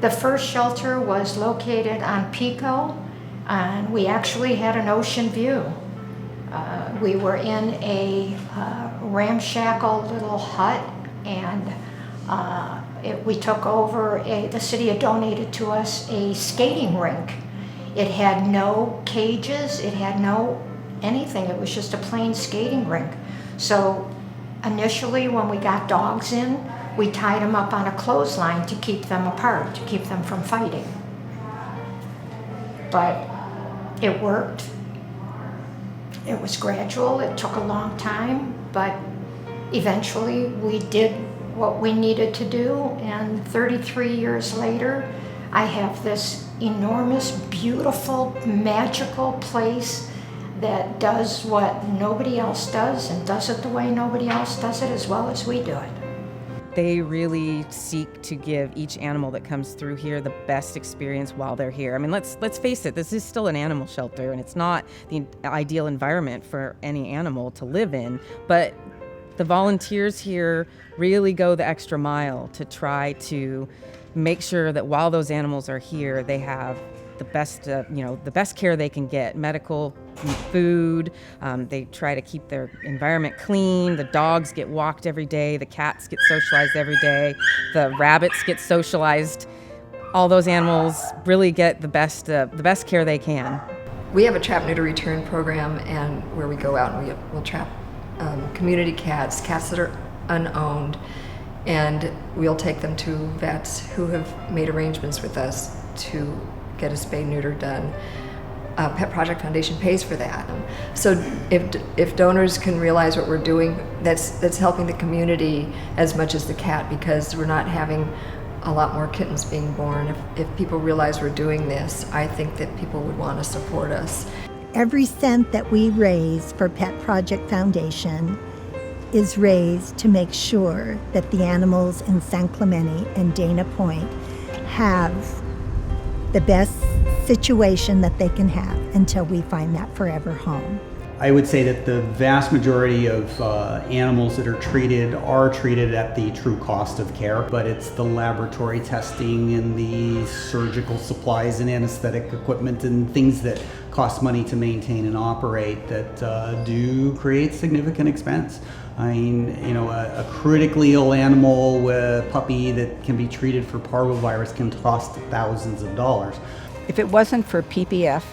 The first shelter was located on Pico, and we actually had an ocean view. We were in a ramshackle little hut, and we took over, the city had donated to us a skating rink. It had no cages, it had no anything, it was just a plain skating rink. So initially when we got dogs in, we tied them up on a clothesline to keep them apart, to keep them from fighting. But it worked. It was gradual, it took a long time, but eventually we did what we needed to do, and 33 years later, I have this enormous, beautiful, magical place that does what nobody else does and does it the way nobody else does it as well as we do it. They really seek to give each animal that comes through here the best experience while they're here. I mean, let's face it, this is still an animal shelter, and it's not the ideal environment for any animal to live in, but the volunteers here really go the extra mile to try to make sure that while those animals are here, they have the best, the best care they can get, medical, food. They try to keep their environment clean. The dogs get walked every day. The cats get socialized every day. The rabbits get socialized. All those animals really get the best care they can. We have a trap, neuter, return program, and where we go out and we'll trap community cats that are unowned, and we'll take them to vets who have made arrangements with us to get a spay neuter done. Pet Project Foundation pays for that. So if donors can realize what we're doing, that's helping the community as much as the cat, because we're not having a lot more kittens being born. If people realize we're doing this, I think that people would want to support us. Every cent that we raise for Pet Project Foundation is raised to make sure that the animals in San Clemente and Dana Point have the best situation that they can have until we find that forever home. I would say that the vast majority of animals that are treated at the true cost of care, but it's the laboratory testing and the surgical supplies and anesthetic equipment and things that cost money to maintain and operate that do create significant expense. I mean, a critically ill animal, a puppy that can be treated for parvovirus can cost thousands of dollars. If it wasn't for PPF,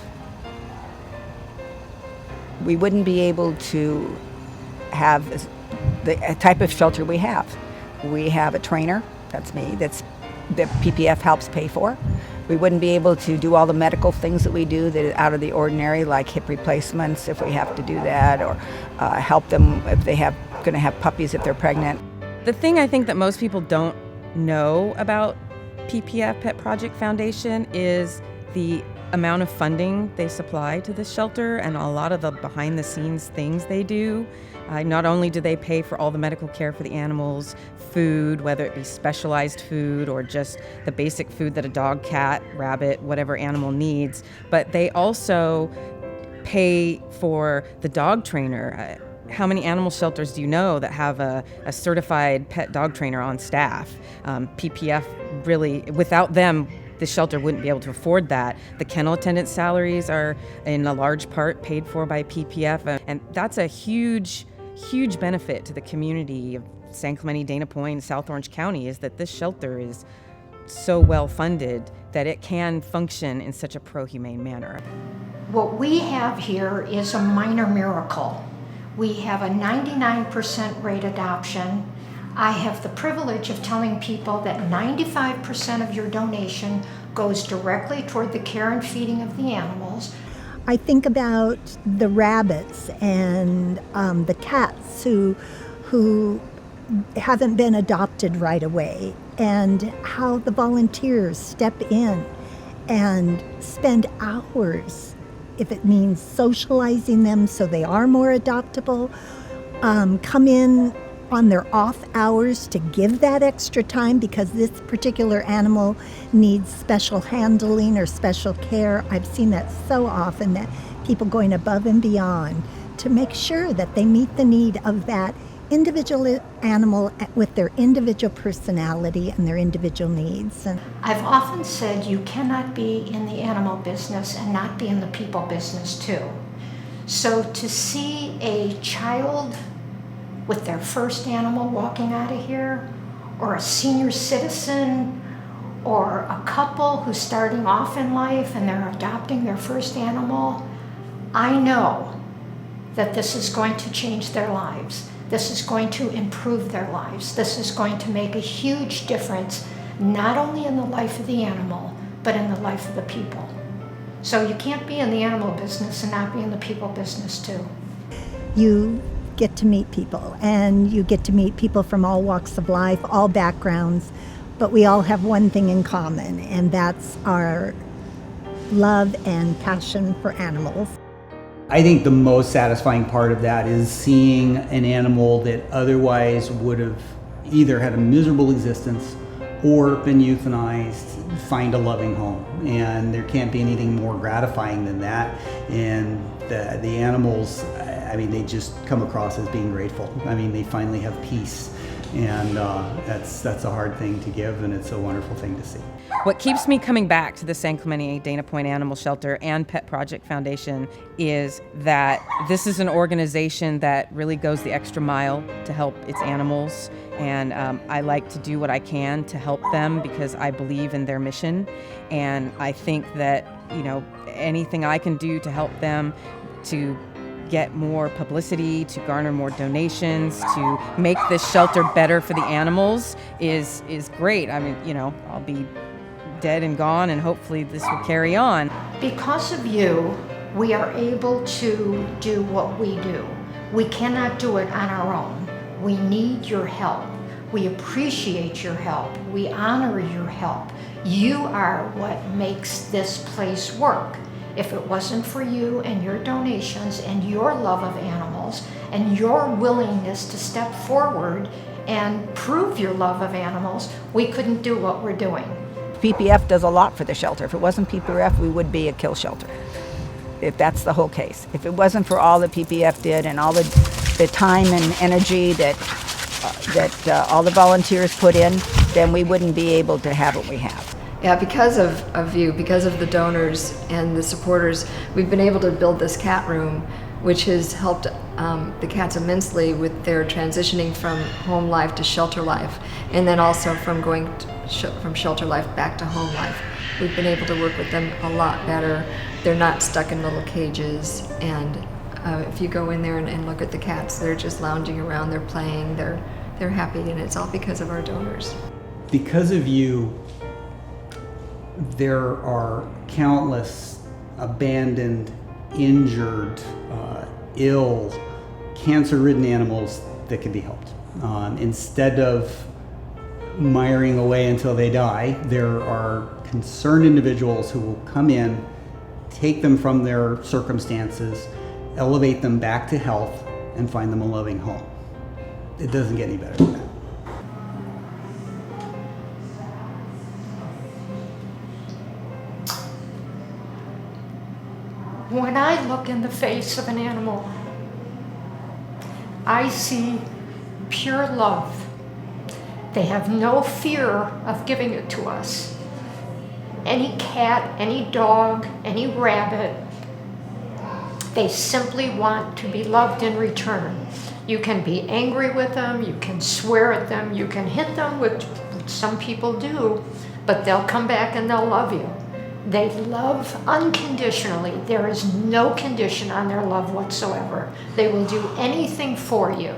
we wouldn't be able to have the type of shelter we have. We have a trainer, that's me, that PPF helps pay for. We wouldn't be able to do all the medical things that we do that are out of the ordinary, like hip replacements if we have to do that, or help them if they going to have puppies if they're pregnant. The thing I think that most people don't know about PPF, Pet Project Foundation, is the amount of funding they supply to this shelter and a lot of the behind the scenes things they do. Not only do they pay for all the medical care for the animals, food, whether it be specialized food or just the basic food that a dog, cat, rabbit, whatever animal needs, but they also pay for the dog trainer. How many animal shelters do you know that have a certified pet dog trainer on staff? PPF really, without them, the shelter wouldn't be able to afford that. The kennel attendant salaries are in a large part paid for by PPF, and that's a huge benefit to the community of San Clemente, Dana Point, South Orange County, is that this shelter is so well funded that it can function in such a pro-humane manner. What we have here is a minor miracle. We have a 99% rate adoption. I have the privilege of telling people that 95% of your donation goes directly toward the care and feeding of the animals. I think about the rabbits and the cats who haven't been adopted right away, and how the volunteers step in and spend hours, if it means socializing them so they are more adoptable, come in on their off hours to give that extra time because this particular animal needs special handling or special care. I've seen that so often, that people going above and beyond to make sure that they meet the need of that individual animal with their individual personality and their individual needs. And I've often said you cannot be in the animal business and not be in the people business too. So to see a child with their first animal walking out of here, or a senior citizen, or a couple who's starting off in life and they're adopting their first animal, I know that this is going to change their lives. This is going to improve their lives. This is going to make a huge difference, not only in the life of the animal, but in the life of the people. So you can't be in the animal business and not be in the people business too. you get to meet people, and you get to meet people from all walks of life, all backgrounds, but we all have one thing in common, and that's our love and passion for animals. I think the most satisfying part of that is seeing an animal that otherwise would have either had a miserable existence or been euthanized find a loving home. And there can't be anything more gratifying than that. And the animals, I mean, they just come across as being grateful. I mean, they finally have peace. And that's a hard thing to give, and it's a wonderful thing to see. What keeps me coming back to the San Clemente Dana Point Animal Shelter and Pet Project Foundation is that this is an organization that really goes the extra mile to help its animals. And I like to do what I can to help them because I believe in their mission. And I think that, you know, anything I can do to help them to get more publicity, to garner more donations, to make this shelter better for the animals is great. I mean, you know, I'll be dead and gone, and hopefully this will carry on. Because of you, we are able to do what we do. We cannot do it on our own. We need your help. We appreciate your help. We honor your help. You are what makes this place work. If it wasn't for you and your donations and your love of animals and your willingness to step forward and prove your love of animals, we couldn't do what we're doing. PPF does a lot for the shelter. If it wasn't PPF, we would be a kill shelter, if that's the whole case. If it wasn't for all that PPF did and all the time and energy that all the volunteers put in, then we wouldn't be able to have what we have. Yeah, because of you, because of the donors and the supporters, we've been able to build this cat room, which has helped the cats immensely with their transitioning from home life to shelter life, and then also from going from shelter life back to home life. We've been able to work with them a lot better. They're not stuck in little cages, and if you go in there and look at the cats, they're just lounging around, they're playing, they're happy, and it's all because of our donors. Because of you, there are countless abandoned, injured, ill, cancer-ridden animals that can be helped. Instead of miring away until they die, there are concerned individuals who will come in, take them from their circumstances, elevate them back to health, and find them a loving home. It doesn't get any better than that. When I look in the face of an animal, I see pure love. They have no fear of giving it to us. Any cat, any dog, any rabbit, they simply want to be loved in return. You can be angry with them, you can swear at them, you can hit them, which some people do, but they'll come back and they'll love you. They love unconditionally. There is no condition on their love whatsoever. They will do anything for you.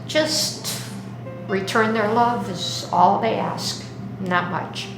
Just return their love is all they ask, not much.